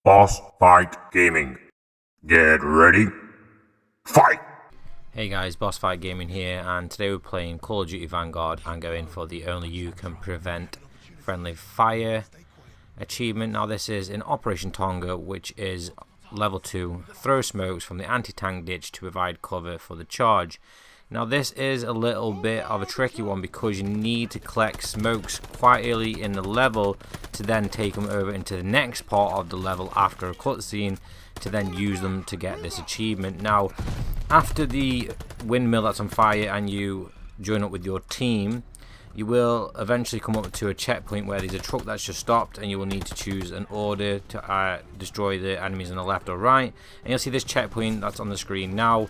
Boss Fight Gaming. Get ready. Fight! Hey guys, Boss Fight Gaming here, and today we're playing Call of Duty Vanguard and going for the Only You Can Prevent Friendly Fire achievement. Now this is in Operation Tonga, which is level 2, throw smokes from the anti-tank ditch to provide cover for the charge. Now this is a little bit of a tricky one because you need to collect smokes quite early in the level to then take them over into the next part of the level after a cutscene to then use them to get this achievement. Now after the windmill that's on fire and you join up with your team, you will eventually come up to a checkpoint where there's a truck that's just stopped and you will need to choose an order to destroy the enemies on the left or right, and you'll see this checkpoint that's on the screen now.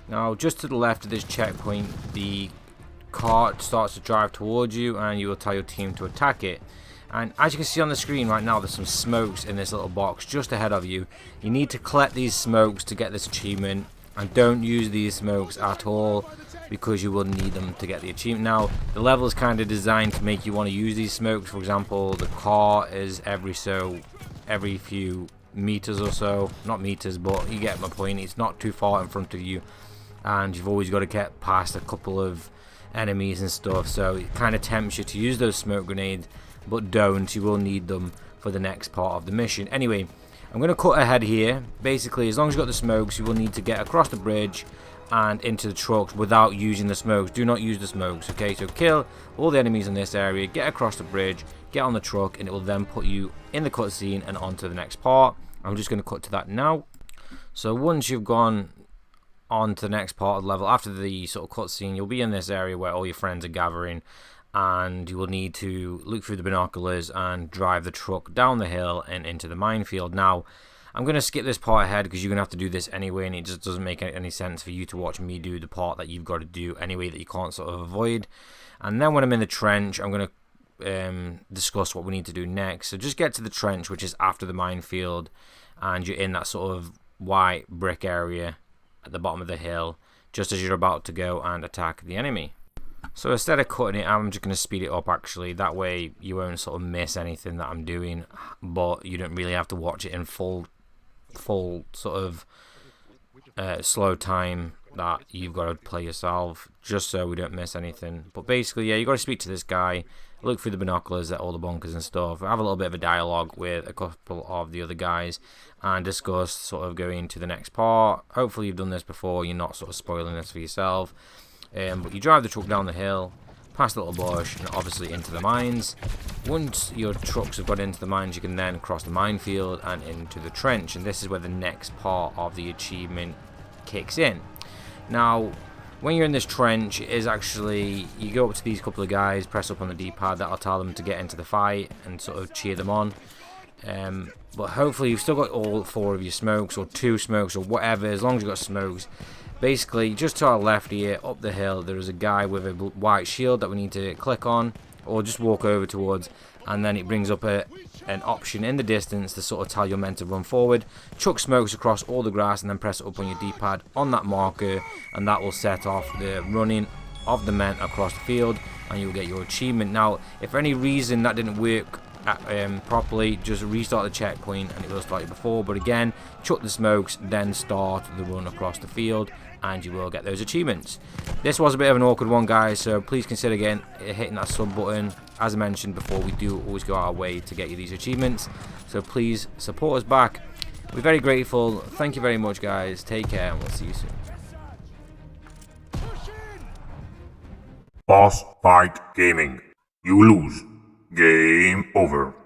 Now just to the left of this checkpoint, the cart starts to drive towards you and you will tell your team to attack it. And as you can see on the screen right now, there's some smokes in this little box just ahead of you. You need to collect these smokes to get this achievement, and don't use these smokes at all because you will need them to get the achievement. Now the level is kind of designed to make you want to use these smokes. For example, the car is every few meters or so, not meters, but you get my point. It's not too far in front of you and you've always got to get past a couple of enemies and stuff, so it kind of tempts you to use those smoke grenades, but don't. You will need them for the next part of the mission. Anyway, I'm going to cut ahead here. Basically, as long as you've got the smokes, you will need to get across the bridge and into the trucks without using the smokes. Do not use the smokes, okay? So kill all the enemies in this area, get across the bridge, get on the truck, and it will then put you in the cutscene and on to the next part. I'm just going to cut to that now. So once you've gone on to the next part of the level, after the sort of cutscene, you'll be in this area where all your friends are gathering, and you will need to look through the binoculars and drive the truck down the hill and into the minefield. Now I'm going to skip this part ahead because you're going to have to do this anyway, and it just doesn't make any sense for you to watch me do the part that you've got to do anyway that you can't sort of avoid. And then when I'm in the trench, I'm going to discuss what we need to do next. So just get to the trench, which is after the minefield, and you're in that sort of white brick area at the bottom of the hill just as you're about to go and attack the enemy. So instead of cutting it, I'm just going to speed it up actually. That way you won't sort of miss anything that I'm doing, but you don't really have to watch it in full sort of slow time that you've got to play yourself, just so we don't miss anything. But basically, yeah, you got to speak to this guy, look through the binoculars at all the bunkers and stuff, have a little bit of a dialogue with a couple of the other guys, and discuss sort of going to the next part. Hopefully you've done this before, you're not sort of spoiling this for yourself. But you drive the truck down the hill, past the little bush, and obviously into the mines. Once your trucks have got into the mines, you can then cross the minefield and into the trench, and this is where the next part of the achievement kicks in. Now when you're in this trench, it is actually, you go up to these couple of guys, press up on the D-pad, that'll tell them to get into the fight and sort of cheer them on. But hopefully you've still got all 4 of your smokes, or 2 smokes, or whatever, as long as you've got smokes. Basically, just to our left here, up the hill, there is a guy with a white shield that we need to click on, or just walk over towards, and then it brings up an option in the distance to sort of tell you're meant to run forward. Chuck smokes across all the grass and then press it up on your D-pad on that marker, and that will set off the running of the men across the field, and you'll get your achievement. Now, if for any reason that didn't work properly, just restart the checkpoint and it will start you before. But again, chuck the smokes, then start the run across the field, and you will get those achievements. This was a bit of an awkward one, guys, so please consider hitting that sub button. As I mentioned before, we do always go our way to get you these achievements, so please support us back. We're very grateful. Thank you very much, guys. Take care, and we'll see you soon. Boss Fight Gaming. You lose. Game over.